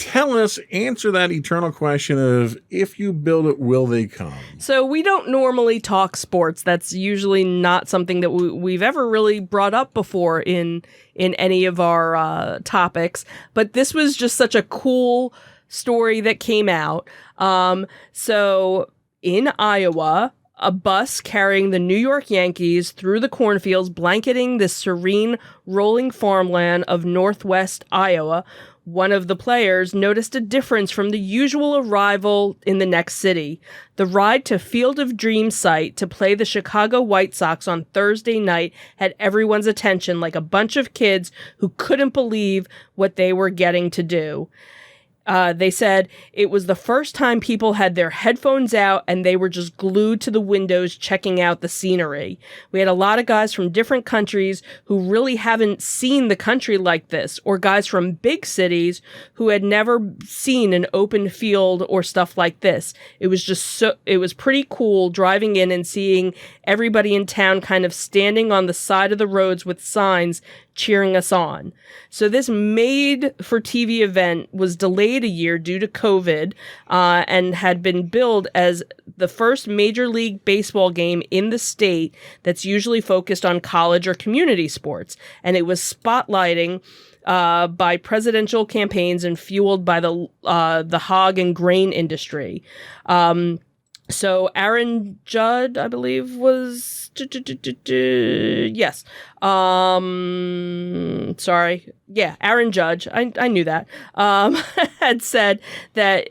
B: answer that eternal question of, if you build it, will they come?
A: So we don't normally talk sports. That's usually not something that we've ever really brought up before in any of our topics. But this was just such a cool story that came out. So in Iowa, a bus carrying the New York Yankees through the cornfields, blanketing the serene, rolling farmland of northwest Iowa. One of the players noticed a difference from the usual arrival in the next city. The ride to Field of Dreams site to play the Chicago White Sox on Thursday night had everyone's attention, like a bunch of kids who couldn't believe what they were getting to do. They said it was the first time people had their headphones out and they were just glued to the windows checking out the scenery. We had a lot of guys from different countries who really haven't seen the country like this, or guys from big cities who had never seen an open field or stuff like this. It was pretty cool driving in and seeing everybody in town kind of standing on the side of the roads with signs cheering us on. So this made-for-TV event was delayed a year due to COVID and had been billed as the first Major League Baseball game in the state that's usually focused on college or community sports. And it was spotlighting by presidential campaigns and fueled by the hog and grain industry. So Aaron Judd, I believe, was yes. Sorry. Yeah, Aaron Judge. I knew that. Had said that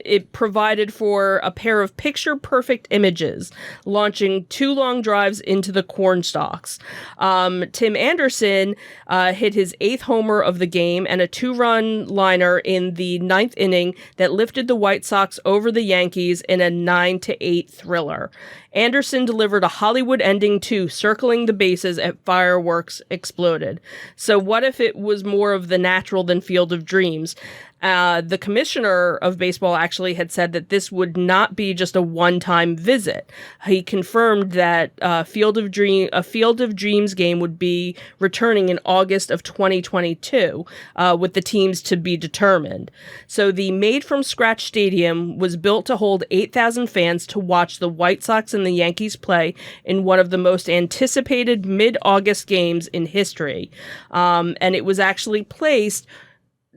A: it provided for a pair of picture-perfect images, launching 2 long drives into the corn stalks. Tim Anderson hit his 8th homer of the game and a 2-run liner in the 9th inning that lifted the White Sox over the Yankees in a 9-8 thriller. Anderson delivered a Hollywood ending too, circling the bases as fireworks exploded. So what if it was more of the natural than Field of Dreams? The commissioner of baseball actually had said that this would not be just a one-time visit. He confirmed that a Field of Dreams game would be returning in August of 2022, with the teams to be determined. So the made-from-scratch stadium was built to hold 8,000 fans to watch the White Sox and the Yankees play in one of the most anticipated mid-August games in history. And it was actually placed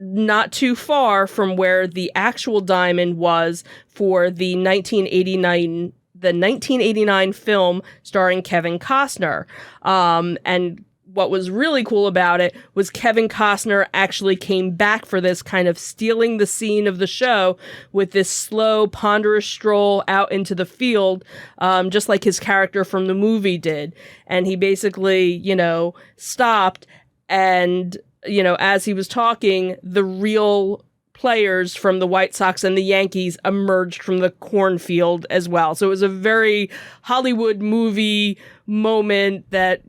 A: not too far from where the actual diamond was for the 1989 film starring Kevin Costner. And what was really cool about it was Kevin Costner actually came back for this, kind of stealing the scene of the show with this slow, ponderous stroll out into the field, just like his character from the movie did. And he basically, stopped and, as he was talking, the real players from the White Sox and the Yankees emerged from the cornfield as well. So it was a very Hollywood movie moment that,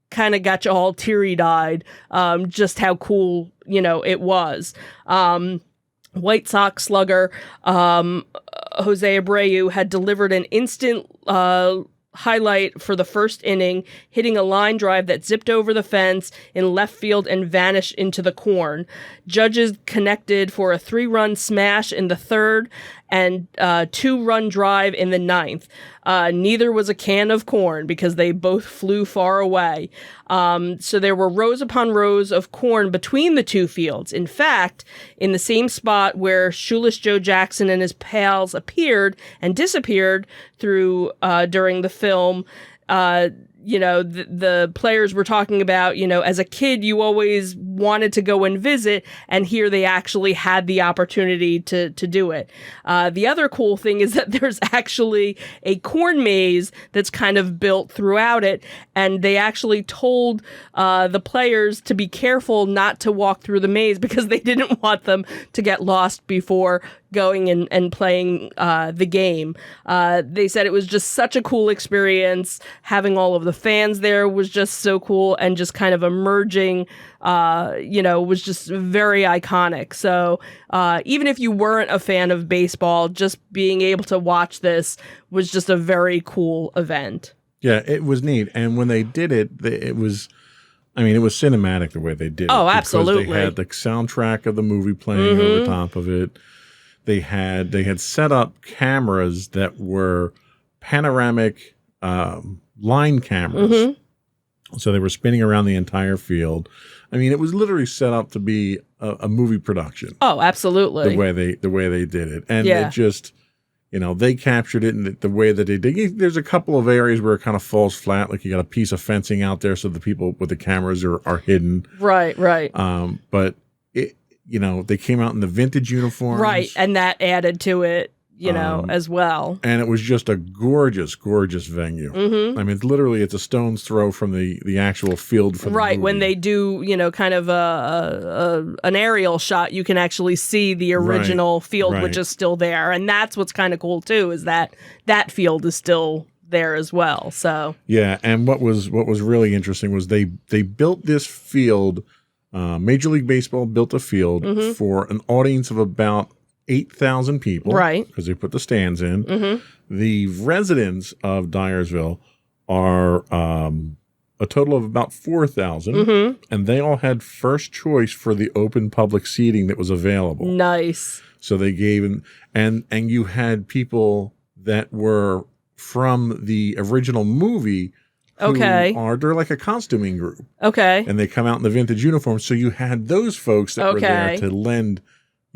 A: kind of got you all teary-eyed, just how cool, it was. White Sox slugger Jose Abreu had delivered an instant highlight for the first inning, hitting a line drive that zipped over the fence in left field and vanished into the corn. Judges connected for a 3-run smash in the 3rd and 2-run drive in the 9th. Neither was a can of corn because they both flew far away. So there were rows upon rows of corn between the two fields. In fact, in the same spot where Shoeless Joe Jackson and his pals appeared and disappeared during the film, the players were talking about, as a kid, you always wanted to go and visit, and here they actually had the opportunity to do it. The other cool thing is that there's actually a corn maze that's kind of built throughout it, and they actually told the players to be careful not to walk through the maze because they didn't want them to get lost before going and playing the game. They said it was just such a cool experience. Having all of the fans there was just so cool, and just kind of emerging, was just very iconic. So even if you weren't a fan of baseball, just being able to watch this was just a very cool event.
B: Yeah, it was neat. And when they did it, it was cinematic the way they did it.
A: Oh, absolutely.
B: Because they had the soundtrack of the movie playing over top of it. They had set up cameras that were panoramic line cameras. So they were spinning around the entire field. It was literally set up to be a movie production.
A: Oh, absolutely.
B: The way they did it. And it just, they captured it in the way that they did. There's a couple of areas where it kind of falls flat, like you got a piece of fencing out there so the people with the cameras are hidden.
A: Right.
B: But they came out in the vintage uniforms. Right,
A: and that added to it, as well.
B: And it was just a gorgeous, gorgeous venue. Literally, it's a stone's throw from the actual field from the movie.
A: When they do, kind of an aerial shot, you can actually see the original field, which is still there. And that's what's kind of cool, too, is that field is still there as well. So
B: yeah, and what was really interesting was they built this field. Major League Baseball built a field for an audience of about 8,000 people.
A: Right.
B: Because they put the stands in. The residents of Dyersville are a total of about 4,000. And they all had first choice for the open public seating that was available.
A: Nice.
B: So they gave and you had people that were from the original movie. They're like a costuming group.
A: Okay.
B: And they come out in the vintage uniforms. So you had those folks that were there to lend,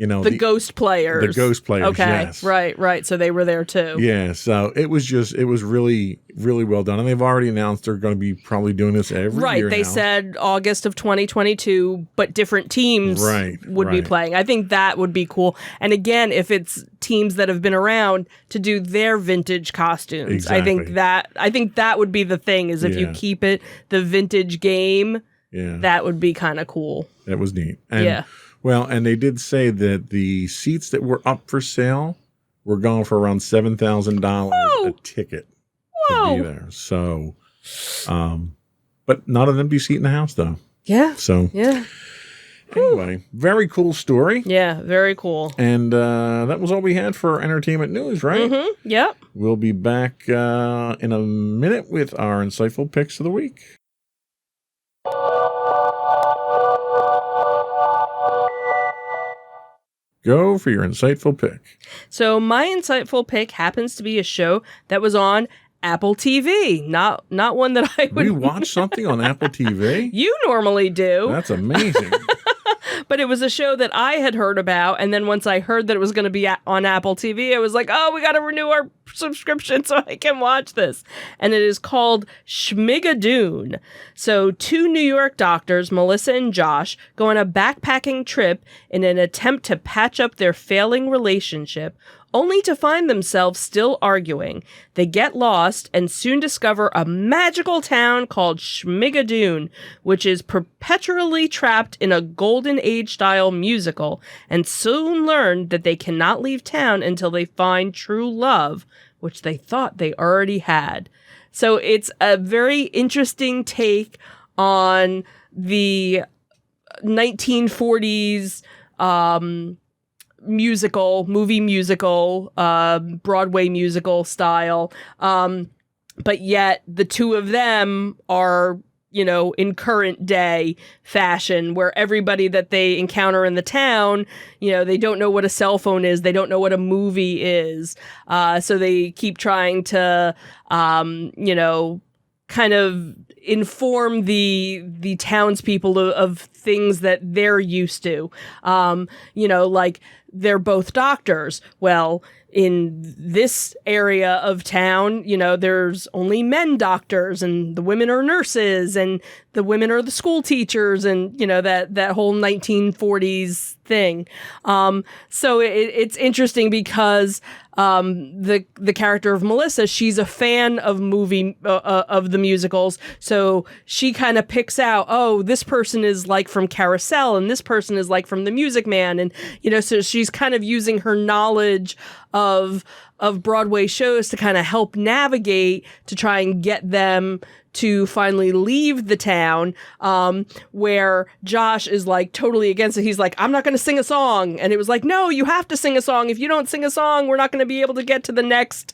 A: The ghost players.
B: The ghost players,
A: okay.
B: yes.
A: Right. So they were there too.
B: Yeah, so it was really, really well done. And they've already announced they're going to be probably doing this every year
A: Right, they
B: now.
A: said August of 2022, but different teams would be playing. I think that would be cool. And again, if it's teams that have been around to do their vintage costumes.
B: Exactly.
A: I think that would be the thing, is if you keep it the vintage game, that would be kind of cool.
B: That was neat. And, well, and they did say that the seats that were up for sale were going for around $7,000 a ticket to be there. So, but not an empty seat in the house, though.
A: Yeah.
B: So, anyway, very cool story.
A: Yeah, very cool.
B: And that was all we had for entertainment news, right?
A: Mm-hmm. Yep.
B: We'll be back in a minute with our insightful picks of the week. Go for your insightful pick.
A: So my insightful pick happens to be a show that was on Apple TV, not one that I would...
B: We watch something on Apple TV?
A: You normally do.
B: That's amazing.
A: But it was a show that I had heard about, and then once I heard that it was going to be on Apple TV, I was like, oh, we got to renew our subscription so I can watch this. And it is called Schmigadoon. So 2 New York doctors, Melissa and Josh, go on a backpacking trip in an attempt to patch up their failing relationship, only to find themselves still arguing. They get lost and soon discover a magical town called Schmigadoon, which is perpetually trapped in a Golden Age-style musical, and soon learn that they cannot leave town until they find true love, which they thought they already had. So it's a very interesting take on the 1940s movie musical, Broadway musical style. But yet the two of them are, in current day fashion, where everybody that they encounter in the town, they don't know what a cell phone is. They don't know what a movie is. So they keep trying to, kind of inform the townspeople of things that they're used to. Like they're both doctors. Well, in this area of town, there's only men doctors, and the women are nurses, and the women are the school teachers, and, that whole 1940s thing. So it's interesting because the character of Melissa, she's a fan of of the musicals, so she kind of picks out, oh, this person is like from Carousel, and this person is like from The Music Man, and so she's kind of using her knowledge of Broadway shows to kind of help navigate to try and get them to finally leave the town, where Josh is like totally against it. He's like, I'm not going to sing a song. And it was like, no, you have to sing a song. If you don't sing a song, we're not going to be able to get to the next,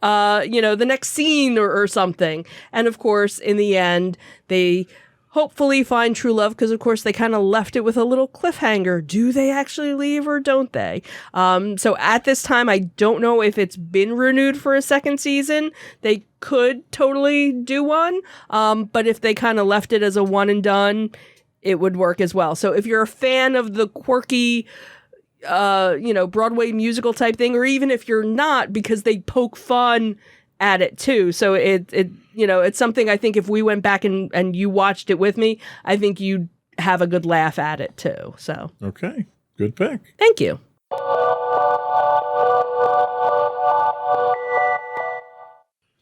A: the next scene or something. And of course, in the end, they hopefully find true love, because of course they kind of left it with a little cliffhanger. Do they actually leave or don't they? So at this time, I don't know if it's been renewed for a second season. They could totally do one. But if they kind of left it as a one and done, it would work as well. So if you're a fan of the quirky, Broadway musical type thing, or even if you're not, because they poke fun at it too. So it's something I think if we went back and you watched it with me, I think you'd have a good laugh at it too. So. Okay. Good pick. Thank you.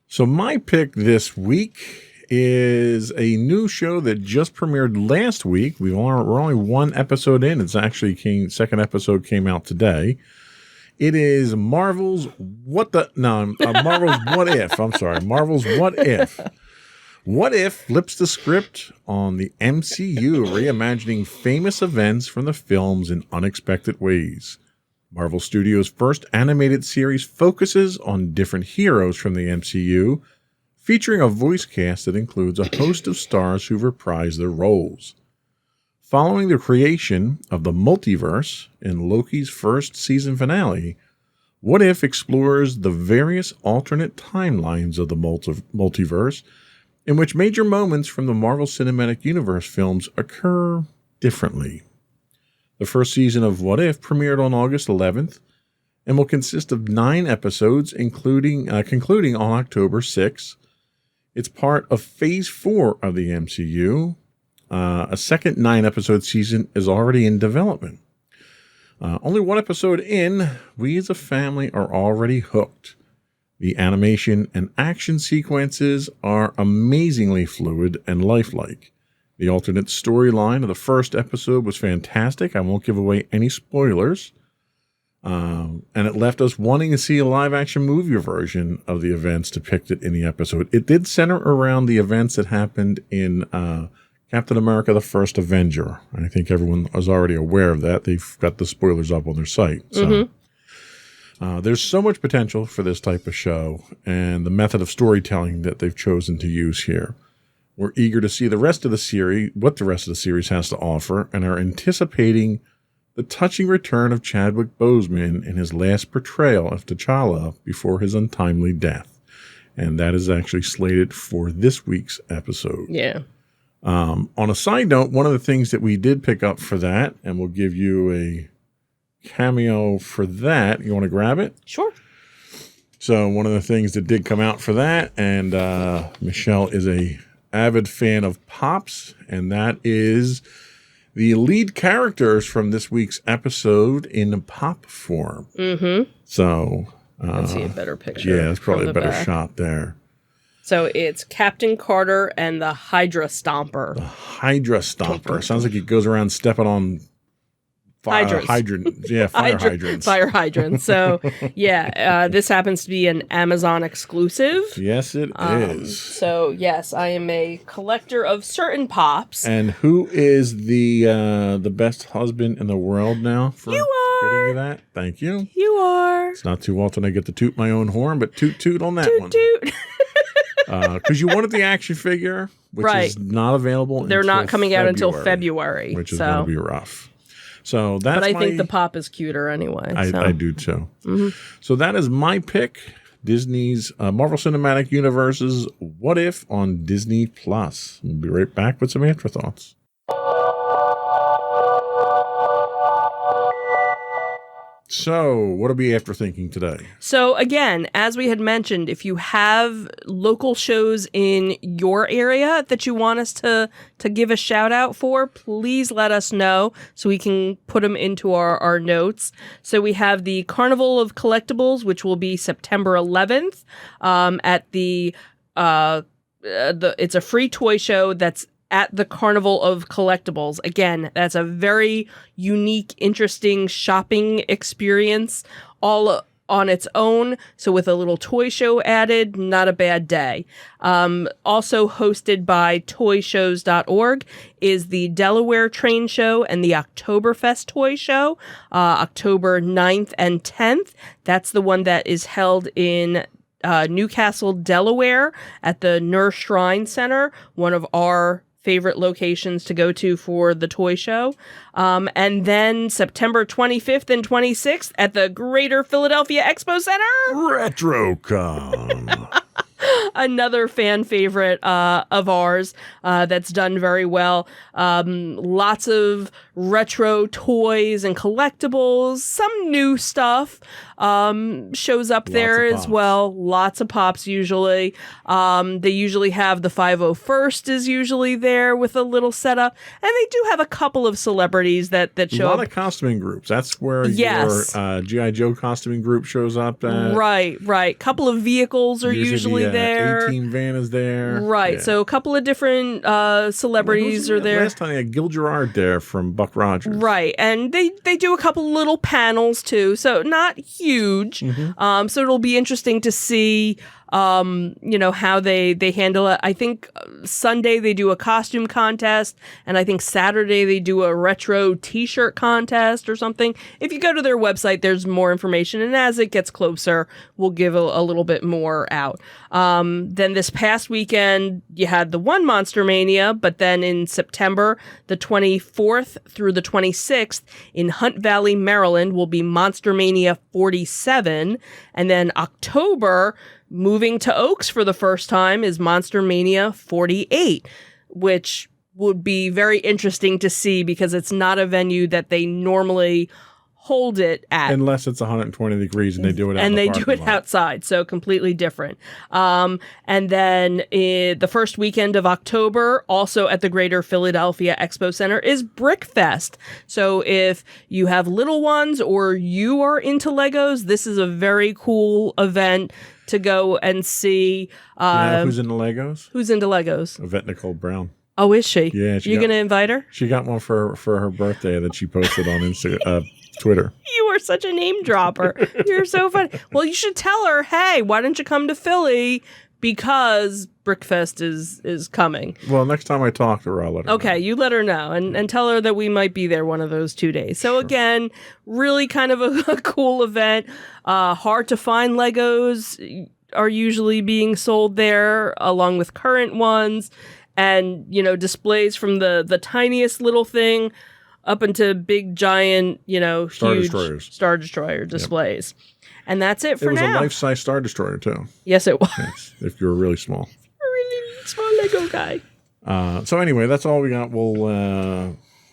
B: So my pick this week is a new show that just premiered last week. We're only one episode in. It's actually second episode came out today. It is Marvel's Marvel's What If. I'm sorry, Marvel's What If. What If flips the script on the MCU, reimagining famous events from the films in unexpected ways. Marvel Studios' first animated series focuses on different heroes from the MCU, featuring a voice cast that includes a host of stars who've reprised their roles. Following the creation of the multiverse in Loki's first season finale, What If explores the various alternate timelines of the multiverse, in which major moments from the Marvel Cinematic Universe films occur differently. The first season of What If premiered on August 11th and will consist of 9 episodes, concluding on October 6th. It's part of Phase 4 of the MCU. A second 9-episode season is already in development. Only 1 episode in, we as a family are already hooked. The animation and action sequences are amazingly fluid and lifelike. The alternate storyline of the first episode was fantastic. I won't give away any spoilers. And it left us wanting to see a live-action movie version of the events depicted in the episode. It did center around the events that happened in Captain America: The First Avenger. I think everyone is already aware of that. They've got the spoilers up on their site. So there's so much potential for this type of show and the method of storytelling that they've chosen to use here. We're eager to see the rest of the series, what the rest of the series has to offer, and are anticipating the touching return of Chadwick Boseman in his last portrayal of T'Challa before his untimely death. And that is actually slated for this week's episode.
A: Yeah.
B: On a side note, one of the things that we did pick up for that, and we'll give you a cameo for that. You want to grab it?
A: Sure.
B: So one of the things that did come out for that, and Michelle is a avid fan of Pops, and that is the lead characters from this week's episode in pop form. Mm-hmm. So
A: let's see a better picture.
B: Yeah, it's probably a better
A: back.
B: shot there.
A: So it's Captain Carter and the Hydra Stomper.
B: The Hydra Stomper. Sounds like he goes around stepping on fire hydrants. Yeah, fire hydrants.
A: Fire hydrants. So, yeah, this happens to be an Amazon exclusive.
B: Yes, it is.
A: So, yes, I am a collector of certain Pops.
B: And who is the best husband in the world now for
A: you are.
B: getting you that? Thank you.
A: You are.
B: It's not too often I get to toot my own horn, but toot toot on that
A: toot,
B: one.
A: Toot.
B: Because you wanted the action figure, which is not available.
A: They're not coming out until February,
B: which is going to be rough. So that's.
A: But I think the Pop is cuter anyway.
B: I do too. Mm-hmm. So that is my pick. Disney's Marvel Cinematic Universe's What If on Disney Plus. We'll be right back with some afterthoughts. So, what are we after thinking today?
A: So, again, as we had mentioned, if you have local shows in your area that you want us to give a shout out for, please let us know so we can put them into our notes. So, we have the Carnival of Collectibles, which will be September 11th at it's a free toy show that's at the Carnival of Collectibles. Again, that's a very unique, interesting shopping experience all on its own. So with a little toy show added, not a bad day. Also hosted by toyshows.org is the Delaware Train Show and the Oktoberfest Toy Show, October 9th and 10th. That's the one that is held in Newcastle, Delaware at the Nur Shrine Center, one of our favorite locations to go to for the toy show. And then September 25th and 26th at the Greater Philadelphia Expo Center.
B: RetroCon.
A: Another fan favorite of ours that's done very well. Lots of retro toys and collectibles. Some new stuff shows up there as well. Lots of Pops usually. They usually have the 501st is usually there with a little setup. And they do have a couple of celebrities that show up.
B: A lot of costuming groups. That's where your G.I. Joe costuming group shows up.
A: Right. Couple of vehicles are usually there.
B: A-Team van is there.
A: Right.
B: Yeah.
A: So a couple of different celebrities are there.
B: Last time they had Gil Gerard there from Buck Rogers.
A: Right. And they do a couple little panels too. So not huge. Mm-hmm. So it'll be interesting to see how they handle it. I think Sunday they do a costume contest, and I think Saturday they do a retro t-shirt contest or something. If you go to their website, there's more information, and as it gets closer, we'll give a little bit more out. Then this past weekend, you had the one Monster Mania, but then in September, the 24th through the 26th in Hunt Valley, Maryland, will be Monster Mania 47, and then October, moving to Oaks for the first time, is Monster Mania 48, which would be very interesting to see because it's not a venue that they normally hold it at.
B: Unless it's 120 degrees and they do it out in the
A: And they do it
B: lot.
A: outside, so completely different. And then the first weekend of October, also at the Greater Philadelphia Expo Center, is Brickfest. So if you have little ones or you are into Legos, this is a very cool event to go and see.
B: You know who's into Legos?
A: Who's into Legos?
B: Yvette Nicole Brown.
A: Oh, is she?
B: Yeah.
A: You going to invite her?
B: She got one for her birthday that she posted on Twitter.
A: You are such a name dropper. You're so funny. Well, you should tell her, hey, why don't you come to Philly? Because Brickfest is coming.
B: Well, next time I talk to her, I'll let her know.
A: Okay, you let her know and tell her that we might be there one of those 2 days. So again, really kind of a cool event. Hard to find Legos are usually being sold there along with current ones. And, you know, displays from the tiniest little thing up into big, giant, you know, huge Star Destroyer displays. Yep. And that's it for now.
B: It was a life-size Star Destroyer, too.
A: Yes, it was.
B: Yes, if you were really small.
A: A really small Lego guy.
B: So anyway, that's all we got. We'll,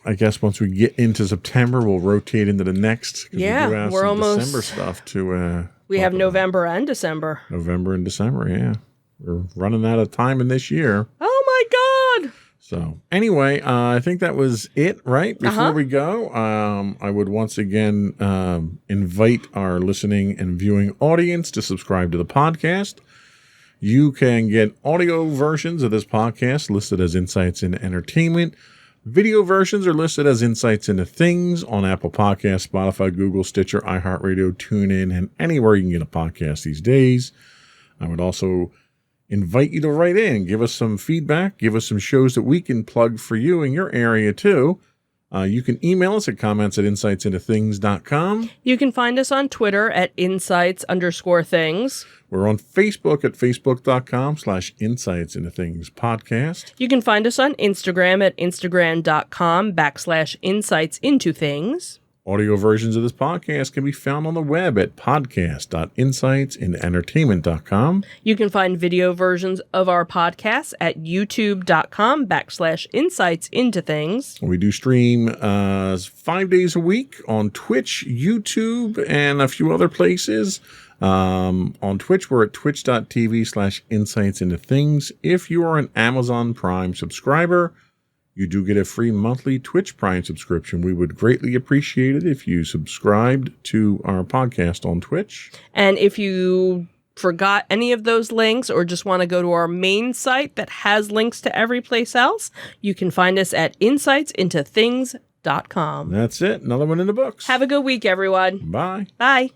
B: I guess once we get into September, we'll rotate into the next.
A: Yeah,
B: we do have
A: we're
B: some
A: almost...
B: December stuff to...
A: we have November and December.
B: November and December, yeah. We're running out of time in this year.
A: Oh, my God.
B: So anyway, I think that was it, right? Before we go, I would once again invite our listening and viewing audience to subscribe to the podcast. You can get audio versions of this podcast listed as Insights into Entertainment. Video versions are listed as Insights into Things on Apple Podcasts, Spotify, Google, Stitcher, iHeartRadio, TuneIn, and anywhere you can get a podcast these days. I would also invite you to write in, give us some feedback, give us some shows that we can plug for you in your area too. You can email us at comments@insightsintothings.com.
A: You can find us on Twitter at insights_things.
B: We're on Facebook at facebook.com/insightsintothingspodcast.
A: You can find us on Instagram at instagram.com/insightsintothings.
B: Audio versions of this podcast can be found on the web at podcast.insightsintoentertainment.com.
A: You can find video versions of our podcasts at youtube.com/insightsintothings.
B: We do stream 5 days a week on Twitch, YouTube, and a few other places. On Twitch, we're at twitch.tv/insightsintothings. If you are an Amazon Prime subscriber, you do get a free monthly Twitch Prime subscription. We would greatly appreciate it if you subscribed to our podcast on Twitch.
A: And if you forgot any of those links or just want to go to our main site that has links to every place else, you can find us at insightsintothings.com.
B: That's it. Another one in the books.
A: Have a good week, everyone.
B: Bye.
A: Bye.